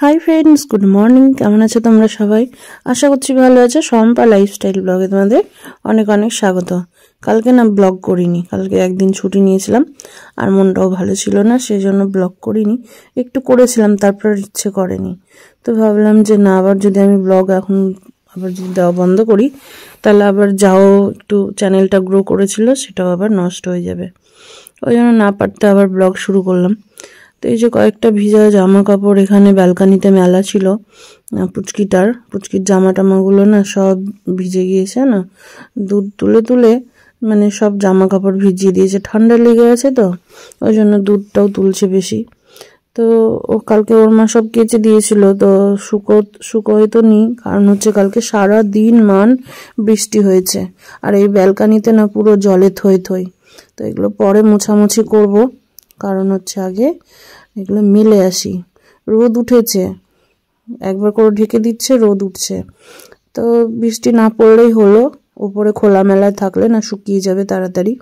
Hi friends good morning केमन आछो तोमरा सबाई आशा करछि भालो आछो शम्पा लाइफस्टाइल ब्लगे तोमादेर अनेक अनेक स्वागत। कालके ना ब्लग करिनी, कालके एकदिन छुटी नियेछिलाम आर मनटाओ भालो छिलो ना, सेइजोन्नो ब्लग करिनी। एकटु करेछिलाम तारपर इচ্ছে करेनी, तो भाबलाम जे ना आबार जोदि आमि ब्लग एखन आबार जोदि देওয়া बंद करी ताहले आबार जाओ एकटु चैनेलटा ग्रो करेछिलो सेटाও आबार नष्ट हये जाबे। ओइजोन्नो ना पारते आबार ब्लग शुरू करलाम। तो ये कयेकटा भिजा जामा कापड़ एखाने ब्यालकनिते मेला छिलो पुचकिर जामा टामागुलो ना सब भिजे गिয়েছে ना, दूध तुले तुले माने सब जामा कापड़ भिजिয়ে दिয়েছে, ঠান্ডা লেগে আছে তো ওইজন্য দুধটাও তুলছে বেশি। তো ও কালকে ওর মা সব কেচে দিয়েছিল, তো শুকোয় তো নি, কারণ হচ্ছে কালকে সারা দিন মান বৃষ্টি হয়েছে আর এই ব্যালকনিতে না পুরো জলে থই থই। তো এগুলো পরে মোছামুছি করব, কারণ হচ্ছে আগে এগুলো মেলে আসি। রোদ উঠেছে, একবার করে ঢেকে দিচ্ছে, রোদ উঠছে, তো বৃষ্টি না পড়লেই হলো, উপরে খোলা মেলায় থাকলে না শুকিয়ে যাবে তাড়াতাড়ি।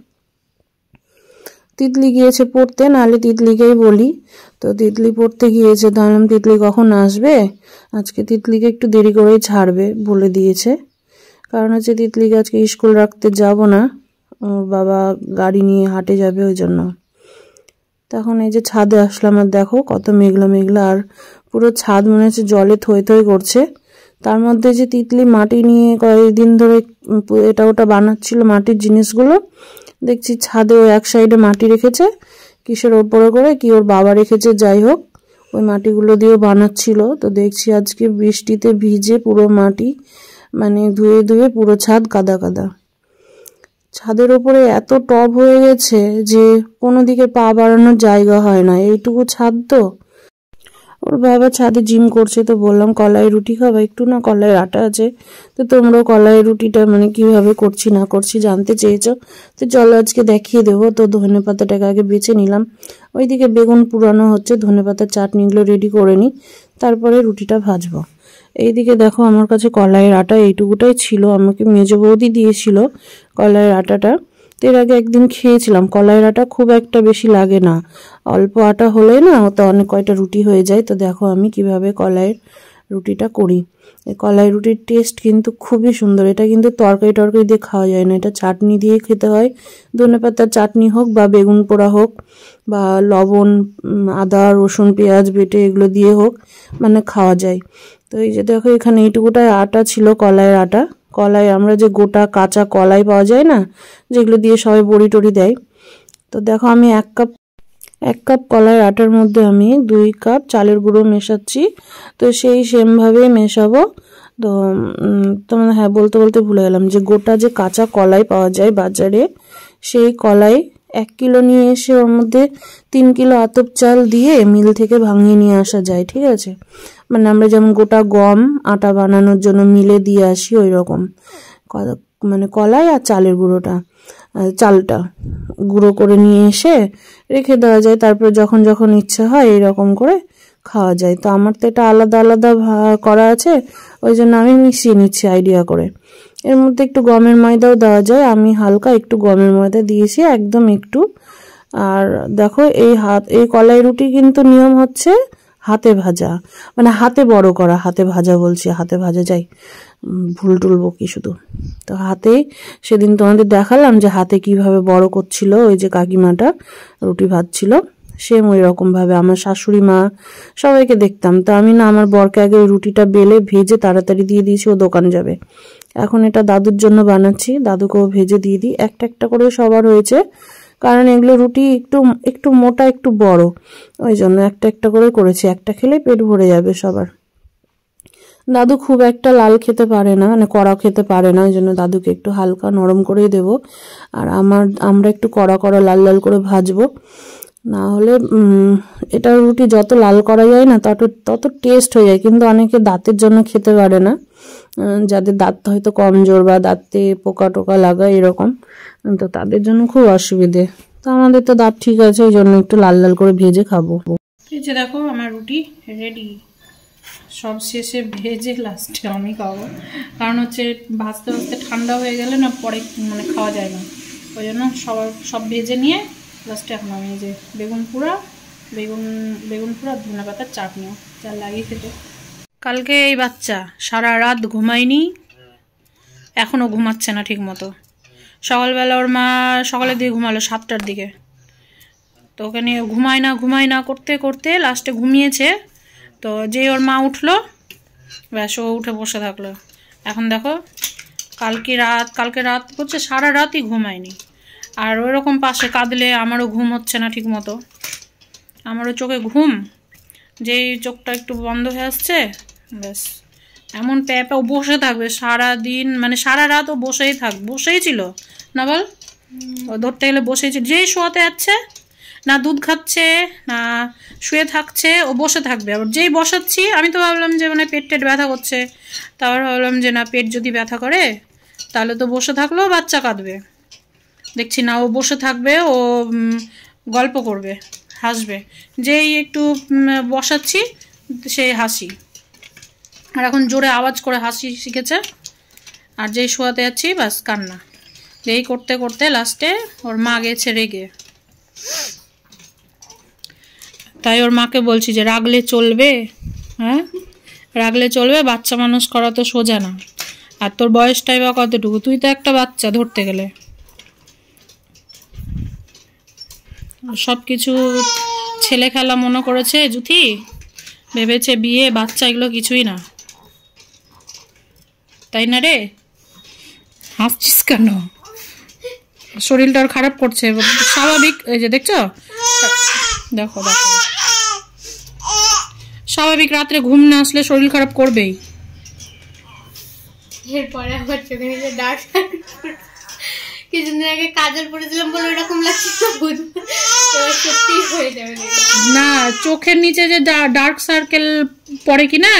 তিতলি গিয়েছে পড়তে, নাহলে তিতলিকেই বলি। তো তিতলি পড়তে গিয়েছে, ভাবলাম তিতলি কখন আসবে, আজকে তিতলিকে একটু দেরি করেই ছাড়বে বলে দিয়েছে, কারণ হচ্ছে তিতলিকে আজকে স্কুল রাখতে যাব না, ওর বাবা গাড়ি নিয়ে হাটে যাবে ওই জন্য। তখন এই যে ছাদে আসলাম আর দেখো কত মেঘলা মেঘলা, আর পুরো ছাদ মনে হচ্ছে জলে থই থই করছে। তার মধ্যে যে তিতলি মাটি নিয়ে কয়েকদিন ধরে এটা ওটা বানাচ্ছিল মাটির জিনিসগুলো, দেখছি ছাদে ও এক সাইডে মাটি রেখেছে, কিসের ওপরে করে কি ওর বাবা রেখেছে, যাই হোক ওই মাটিগুলো দিয়ে বানাচ্ছিল। তো দেখছি আজকে বৃষ্টিতে ভিজে পুরো মাটি মানে ধুয়ে ধুয়ে পুরো ছাদ কাদা কাদা। ছাদের উপরে এত টব হয়ে গেছে যে কোনো দিকে পা বাড়ানোর জায়গা হয় না, এইটুকু ছাদ তো। ওর বাবা ছাদে জিম করছে, তো বললাম কলাই রুটি খাবা একটু, না কলাইয়ের আটা আছে, তো তোমরাও কলাই রুটিটা মানে কিভাবে করছি না করছি জানতে চেয়েছো, তো চলো আজকে দেখিয়ে দেবো। তো ধনে পাতাটাকে আগে বেছে নিলাম, ওইদিকে বেগুন পুরানো হচ্ছে, ধনে পাতার চাটনিগুলো রেডি করে নিই, তারপরে রুটিটা ভাজবো। এইদিকে দেখো আমার কাছে কলাইয়ের আটা এইটুকুটাই ছিল, আমাকে মেজো বৌদি দিয়েছিল কলাইয়ের আটাটা। তো এর আগে একদিন খেয়েছিলাম, কলাইয়ের আটা খুব একটা বেশি লাগে না, অল্প আটা হলেই না ওতে অনেক কয়টা রুটি হয়ে যায়। তো দেখো আমি কিভাবে কলাইয়ের রুটিটা করি। এই কলাই রুটির টেস্ট কিন্তু খুবই সুন্দর, এটা কিন্তু তরকারি টরকারি দিয়ে খাওয়া যায় না, এটা চাটনি দিয়ে খেতে হয়, ধনে পাতার চাটনি হোক বা বেগুন পোড়া হোক বা লবণ আদা রসুন পেঁয়াজ বেটে এগুলো দিয়ে হোক, মানে খাওয়া যায়। তো এই যে দেখো এখানে এইটুকুটাই আটা ছিল কলাইয়ের আটা। কলাই আমরা যে গোটা কাঁচা কলাই পাওয়া যায় না, যেগুলো দিয়ে সবাই বড়ি টড়ি দেয়, তো দেখো আমি এক কাপ কলাইয়ের আটার মধ্যে আমি 2 কাপ চালের গুঁড়ো মেশাচ্ছি। তো সেই সেমভাবে মেশাবো। তো তোমরা হ্যাঁ বলতে বলতে ভুলে গেলাম যে গোটা যে কাঁচা কলাই পাওয়া যায় বাজারে, সেই কলাই 1 কিলো নিয়ে এসে ওর মধ্যে 3 কিলো আতপ চাল দিয়ে মিল থেকে ভাঙিয়ে নিয়ে আসা যায়, ঠিক আছে, মানে আমরা যেমন গোটা গম আটা বানানোর জন্য মিলে দিয়ে আসি ওই রকম, মানে কলাই আর চালের গুঁড়োটা চালটা গুঁড়ো করে নিয়ে এসে রেখে দেওয়া যায়, তারপর যখন যখন ইচ্ছা হয় এইরকম করে খাওয়া যায়। তো আমার তো এটা আলাদা আলাদা করা আছে, ওই জন্য আমি মিশিয়ে নিচ্ছি আইডিয়া করে। এর মধ্যে একটু গমের ময়দাও দেওয়া যায়, আমি হালকা একটু গমের ময়দা দিয়েছি, একদম একটু। আর দেখো এই কলাই রুটি কিন্তু নিয়ম হচ্ছে হাতে ভাজা, মানে হাতে বড় করা, হাতে ভাজা বলছি, হাতে ভাজা যাই, ভুল টুলবো কি শুধু। তো হাতে সেদিন তোমাদের দেখালাম যে হাতে কিভাবে বড় করছিল ওই যে কাকিমাটা রুটি ভাজছিল, সেম ওই রকম ভাবে আমার শাশুড়ি মা সবাইকে দেখতাম। তো আমি না আমার বরকে আগে রুটিটা বেলে ভেজে তাড়াতাড়ি দিয়ে দিয়েছি, ও দোকান যাবে। এখন এটা দাদুর জন্য বানাচ্ছি, দাদুকেও ভেজে দিয়ে দিই, একটা একটা করে সবার হয়েছে, কারণ এগুলো রুটি একটু মোটা একটু বড়, ওই জন্য একটা একটা করে করেছি, একটা খেলে পেট ভরে যাবে সবার। দাদু খুব একটা লাল খেতে পারে না, মানে কড়া খেতে পারে না, ওই জন্য দাদুকে একটু হালকা নরম করেই দেব, আর আমরা একটু কড়া কড়া লাল লাল করে ভাজবো, না হলে এটা রুটি যত লাল করা যায় না তত টেস্ট হয়ে যায়, কিন্তু অনেকে দাঁতের জন্য খেতে পারে না, যাদের দাঁত হয়তো কমজোর বা দাঁতে পোকা টোকা লাগা এরকম, তো তাদের জন্য খুব অসুবিধে। তো আমাদের তো দাঁত ঠিক আছে, ওই জন্য একটু লাল লাল করে ভেজে খাবো। এই যে দেখো আমার রুটি রেডি, সব শেষে ভেজে লাস্টে আমি খাবো, কারণ হচ্ছে ভাজতে ভাজতে ঠান্ডা হয়ে গেলে না পরে মানে খাওয়া যায় না, ওই জন্য সব ভেজে নিয়ে লাস্টে এখন আমি যে বেগুন পোড়া বেগুন বেগুন পুরো ধনে পাতার চাটনিও চাল লাগিয়ে খেতে। কালকে এই বাচ্চা সারা রাত ঘুমায়নি, এখনও ঘুমাচ্ছে না ঠিক মতো। সকালবেলা ওর মা সকালের দিকে ঘুমালো 7টার দিকে, তো ওকে নিয়ে ঘুমায় না করতে করতে লাস্টে ঘুমিয়েছে। তো যেই ওর মা উঠলো ব্যাস ও উঠে বসে থাকলো। এখন দেখো কালকে রাত হচ্ছে সারা রাতই ঘুমায়নি। আর ওইরকম পাশে কাঁদলে আমারও ঘুম হচ্ছে না ঠিক মতো, আমারও চোখে ঘুম, যেই চোখটা একটু বন্ধ হয়ে আসছে ব্যাস এমন প্যাপা ও বসে থাকবে সারাদিন, মানে সারা রাত ও বসেই ছিল না বল, ও ধরতে গেলে বসেই ছিল। যেই শোয়াতে যাচ্ছে না দুধ খাচ্ছে না শুয়ে থাকছে, ও বসে থাকবে। আবার যেই বসাচ্ছি আমি তো ভাবলাম যে মানে পেট ব্যথা করছে, তারপর ভাবলাম যে না পেট যদি ব্যথা করে তাহলে তো বসে থাকলেও বাচ্চা কাঁদবে, দেখছি না ও বসে থাকবে, ও গল্প করবে, হাসবে। যেই একটু বসাচ্ছি সেই হাসি, আর এখন জোরে আওয়াজ করে হাসি শিখেছে। আর যেই শোয়াতে যাচ্ছি বাস কান্না। এই করতে করতে লাস্টে ওর মা গেছে রেগে। তাই ওর মাকে বলছি যে রাগলে চলবে? হ্যাঁ রাগলে চলবে? বাচ্চা মানুষ করা তো সোজা না। আর তোর বয়সটাই বা কতটুকু? তুই তো একটা বাচ্চা ধরতে গেলে। সব কিছু ছেলে খেলা মনে করেছে জুথি, ভেবেছে বিয়ে বাচ্চা এগুলো কিছুই না, তাই না রে? হাসছিস কেন? শরীরটা খারাপ করছে স্বাভাবিক। এই যে দেখছো, দেখো দেখো স্বাভাবিক রাত্রে ঘুম না আসলে শরীর খারাপ করবেই। এরপরে আবার চোখে নিচে ডার্ক কিছুদিন আগে কাজল পড়েছিলাম বলে এরকম লাগছিল, সত্যি হয়ে যাবে না। চোখের নিচে যে ডার্ক সার্কেল পড়ে কি না,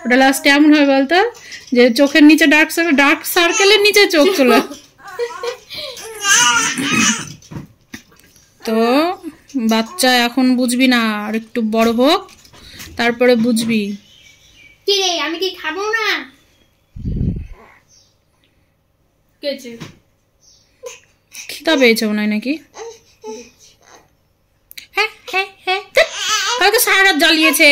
ওটা লাস্টে এমন হয় বলতো যে চোখের নিচে ডার্ক সার্কেলের নিচে চোখ চলে। তো বাচ্চা এখন বুঝবি না, আর একটু বড় হোক তারপরে বুঝবি। কি রে আমি কি খাবো না? খিদা পেয়েছে মনে হয় নাকি? হ্যাঁ হ্যাঁ হ্যাঁ কালকে সারা রাত জ্বালিয়েছে।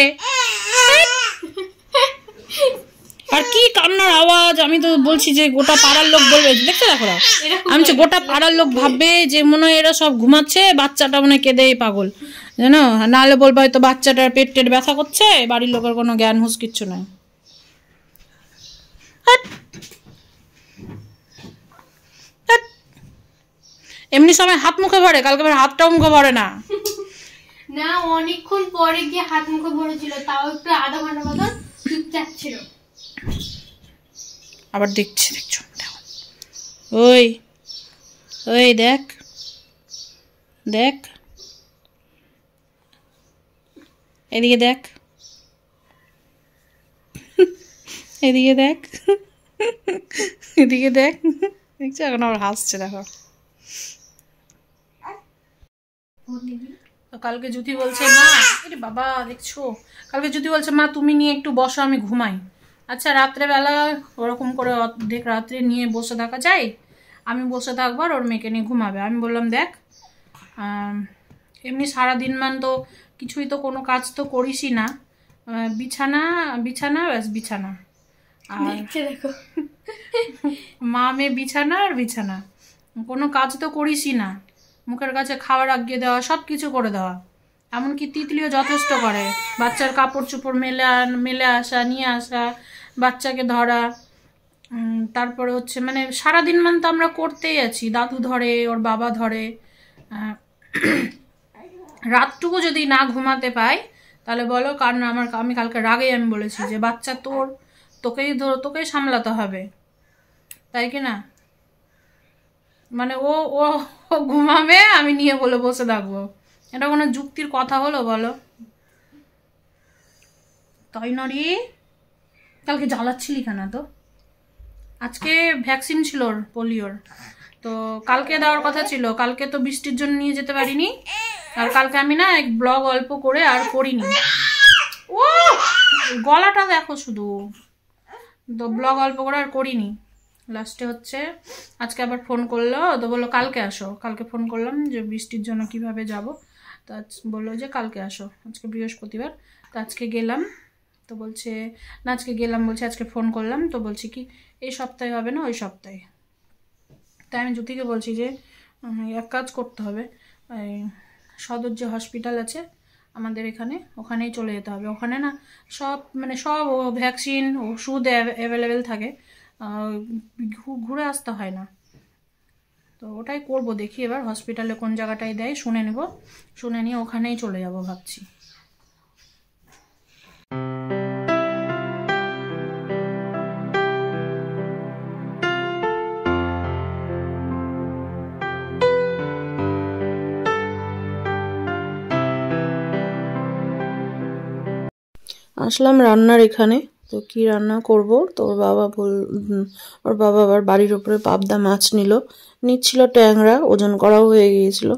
আর কি কান্নার আওয়াজ! আমি তো বলছি যে গোটা পাড়ার লোক বলবে, দেখতে দেখো আমি গোটা পাড়ার লোক ভাববে যে মনে হয় এরা সব ঘুমাচ্ছে, বাচ্চাটা মনে হয় কেঁদেই পাগল, জানো? নাহলে বলবে হয়তো বাচ্চাটার পেট ব্যথা করছে, বাড়ির লোকের কোনো জ্ঞান হুঁশ কিচ্ছু নাই। এমনি সময় হাত মুখে ভরে, কালকে হাতটাও মুখে ভরে না। না অনেকক্ষণ পরে গিয়ে হাত মুখে ভরেছিল, তাও একটু আধা ঘন্টা মতো চুপচাপ ছিল। আবার দেখছো ওই ওই দেখ দেখ এদিকে দেখ এদিকে দেখ এদিকে দেখ, দেখছো এখন আবার হাসছে দেখো। কালকে জুতি বলছে মা, আরে বাবা দেখছো, কালকে জুতি বলছে মা তুমি নিয়ে একটু বসো আমি ঘুমাই। আচ্ছা রাত্রেবেলা ওরকম করে অর্ধেক রাত্রে নিয়ে বসে থাকা যায়? আমি বসে থাকবো আর ওর মেয়েকে নিয়ে ঘুমাবে। আমি বললাম দেখ এমনি সারাদিন মান তো কিছুই তো কোনো কাজ তো করিসই না, বিছানা বিছানা ব্যাস বিছানা, আর দেখো মা মেয়ে বিছানা আর বিছানা, কোনো কাজ তো করিসই না। মুখের কাছে খাবার আগিয়ে দেওয়া, সব কিছু করে দেওয়া, এমনকি তিতলিও যথেষ্ট করে। বাচ্চার কাপড় চোপড় মেলে আসা, নিয়ে আসা, বাচ্চাকে ধরা, তারপরে হচ্ছে মানে সারাদিন মান তো আমরা করতেই আছি। দাদু ধরে, ওর বাবা ধরে। রাতটুকু যদি না ঘুমাতে পাই তাহলে বলো কারণ আমি কালকে রাগেই আমি বলেছি যে বাচ্চা তোকেই সামলাতে হবে, তাই কি না? মানে ও ও ঘুমাবে, আমি নিয়ে বসে থাকবো, এটা কোনো যুক্তির কথা হলো বলো? তাই না রে? কালকে জ্বালাচ্ছিলি কেন তো? আজকে ভ্যাকসিন ছিল পোলিওর, তো কালকে দেওয়ার কথা ছিল, কালকে তো বৃষ্টির জন্য নিয়ে যেতে পারিনি। আর কালকে আমি না এক ব্লগ অল্প করে আর করিনি। ও গলাটা দেখো শুধু, তো ব্লগ অল্প করে আর করিনি, লাস্টে হচ্ছে আজকে আবার ফোন করলো, তো বললো কালকে আসো। কালকে ফোন করলাম যে বৃষ্টির জন্য কিভাবে যাব, তো বললো যে কালকে আসো, আজকে বৃহস্পতিবার। তো আজকে গেলাম, তো বলছে না আজকে গেলাম, বলছে আজকে ফোন করলাম, তো বলছি কি এই সপ্তাহে হবে না ওই সপ্তাহে। তাই আমি জ্যোতিকে বলছি যে এক কাজ করতে হবে, সদর যে হসপিটাল আছে আমাদের এখানে, ওখানেই চলে যেতে হবে। ওখানে না সব মানে সব ভ্যাকসিন ওষুধ অ্যাভেলেবেল থাকে, ঘুরে আসতে হয় না। তো ওটাই করব, দেখি এবার হসপিটালে কোন জায়গাটায় দেয় শুনে নেব, শুনে নিয়ে ওখানেই চলে যাব ভাবছি। আসলাম রান্নার এখানে, তো কি রান্না করব, তো ওর বাবা আবার বাড়ির উপরে পাবদা মাছ নিচ্ছিল ট্যাংরা, ওজন করাও হয়ে গিয়েছিল।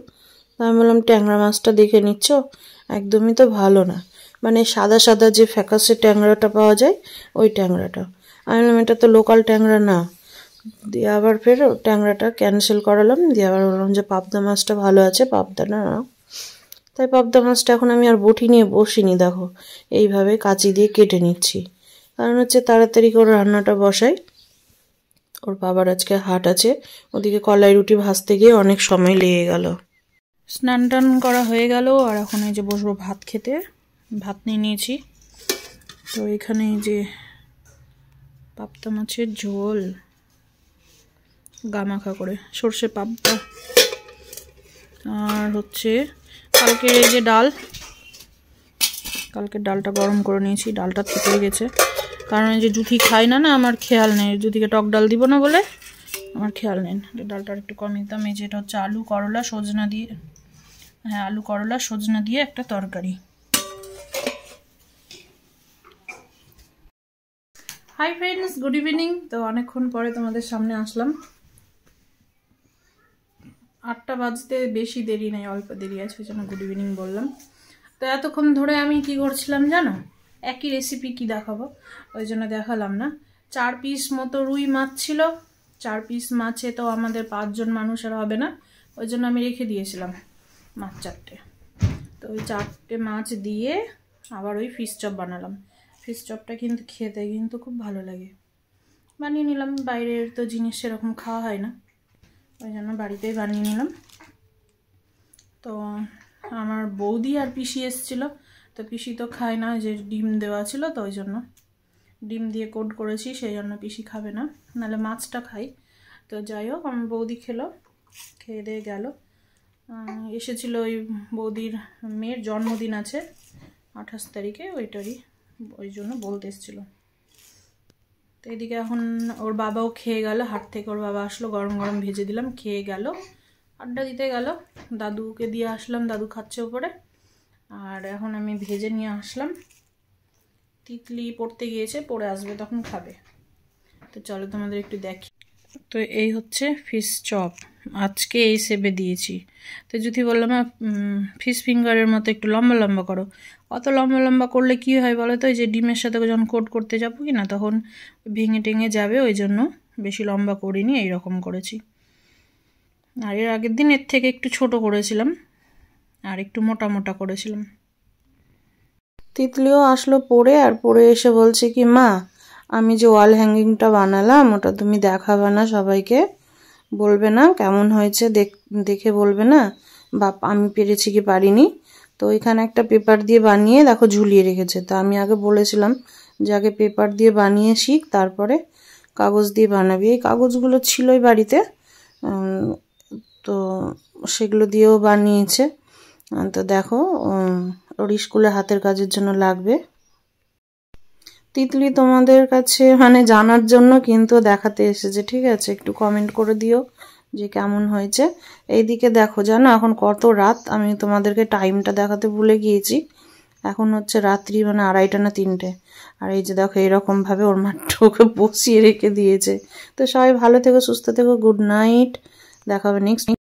আমি বললাম ট্যাংরা মাছটা দেখে নিচ্ছ, একদমই তো ভালো না, মানে সাদা সাদা যে ফ্যাকাসে ট্যাংরাটা পাওয়া যায় ওই ট্যাংরাটা। আমি বললাম এটা তো লোকাল ট্যাংরা না, দিয়ে আবার ফের ট্যাংরাটা ক্যান্সেল করালাম, দিয়ে আবার বললাম যে পাবদা মাছটা ভালো আছে, পাবদা না। তাই পাবদা মাছটা এখন আমি আর বটি নিয়ে বসিনি, দেখো এইভাবে কাঁচি দিয়ে কেটে নিচ্ছি, কারণ হচ্ছে তাড়াতাড়ি করে রান্নাটা বসাই। ওর বাবার আজকে হাট আছে, ওদিকে কলাই রুটি ভাজতে গিয়ে অনেক সময় লেগে গেল। স্নান টান করা হয়ে গেল, আর এখন এই যে বসবো ভাত খেতে। ভাত নিয়ে নিয়েছি, তো এখানে এই যে পাবদা মাছের ঝোল গামাখা করে, সর্ষে পাবদা, আর হচ্ছে কালকে এই যে কালকে ডালটা গরম করে নিয়েছি, ডালটা থেকে গেছে, কারণ এই যে জুথি খাই না, আমার খেয়াল নেই, জুথিকে টক ডাল দিব না বলে আমার খেয়াল নেই, ডালটা একটু কম দিতাম। এই যে এটা হচ্ছে আলু করলা সজনা দিয়ে, হ্যাঁ আলু করলা সজনা দিয়ে একটা তরকারি। Hi friends, good evening. তো অনেকক্ষণ পরে তোমাদের সামনে আসলাম, 8টা বাজতে বেশি দেরি নেই, অল্প দেরি আছে, ওই জন্য গুড ইভিনিং বললাম। তো এতক্ষণ ধরে আমি কি করছিলাম জানো, একই রেসিপি কি দেখাবো, ওই জন্য দেখালাম না। 4 পিস মতো রুই মাছ ছিল, 4 পিস মাছে তো আমাদের 5 জন মানুষের হবে না, ওই জন্য আমি রেখে দিয়েছিলাম মাছ 4টে। তো ওই 4টে মাছ দিয়ে আবার ওই ফিশ চপ বানালাম। ফিশ চপটা কিন্তু খেতে কিন্তু খুব ভালো লাগে, বানিয়ে নিলাম। বাইরের তো জিনিস সেরকম খাওয়া হয় না, ওই জন্য বাড়িতেই বানিয়ে নিলাম। তো আমার বৌদি আর পিসি এসেছিলো, তো পিসি তো খায় না, যে ডিম দেওয়া ছিল, তো ওই জন্য ডিম দিয়ে কোট করেছি, সেই জন্য পিসি খাবে না, নাহলে মাছটা খাই। তো যাই হোক আমার বৌদি খেয়ে দিয়ে গেল। এসেছিলো ওই বৌদির মেয়ের জন্মদিন আছে 28 তারিখে, ওই জন্য বলতে এসেছিলো। তো এদিকে এখন ওর বাবাও খেয়ে গেল, হাট থেকে ওর বাবা আসলো, গরম গরম ভেজে দিলাম, খেয়ে গেল, আড্ডা দিতে গেল। দাদুকে দিয়ে আসলাম, দাদু খাচ্ছে ওপরে, আর এখন আমি ভেজে নিয়ে আসলাম। তিতলি পড়তে গিয়েছে, পড়ে আসবে তখন খাবে। তো চলো তোমাদের একটু দেখি। তো এই হচ্ছে ফিশ চপ, আজকে এই শেপে দিয়েছি। তো যদি বললাম না ফিশ ফিঙ্গারের মতো একটু লম্বা লম্বা করো, অত লম্বা লম্বা করলে কি হয় বলো তো, যে ডিমের সাথে যখন কোট করতে যাবো কি না, তখন ভেঙে টেঙে যাবে, ওই জন্য বেশি লম্বা করিনি, এইরকম করেছি। আর এর আগের দিন এর থেকে একটু ছোট করেছিলাম, আর একটু মোটা মোটা করেছিলাম। তিতলিও আসলো পড়ে, আর পড়ে এসে বলছে কি মা আমি যে ওয়াল হ্যাঙ্গিংটা বানালাম ওটা তুমি দেখাবে না সবাইকে, বলবে না কেমন হয়েছে, দেখে বলবে না, বা আমি পেরেছি কি পারিনি। তো এখানে একটা পেপার দিয়ে বানিয়ে দেখো ঝুলিয়ে রেখেছে। তো আমি আগে বলেছিলাম যে আগে পেপার দিয়ে বানিয়ে শিখ, তারপরে কাগজ দিয়ে বানাবি। এই কাগজগুলো ছিলই বাড়িতে, তো সেগুলো দিয়েও বানিয়েছে। তো দেখো ওর স্কুলে হাতের কাজের জন্য লাগবে। তিতলি তোমাদের কাছে মানে জানার জন্য কিন্তু দেখাতে এসেছে, ঠিক আছে, একটু কমেন্ট করে দিও যে কেমন হয়েছে। এইদিকে দেখো জানো এখন কত রাত, আমি তোমাদেরকে টাইমটা দেখাতে ভুলে গিয়েছি, এখন হচ্ছে রাত্রি মানে 2:30 না 3টে। আর এই যে দেখো এরকম ভাবে ওর মাঠটা ওকে বসিয়ে রেখে দিয়েছে। তো সবাই ভালো থেকো, সুস্থ থেকো, গুড নাইট, দেখা হবে নেক্সট।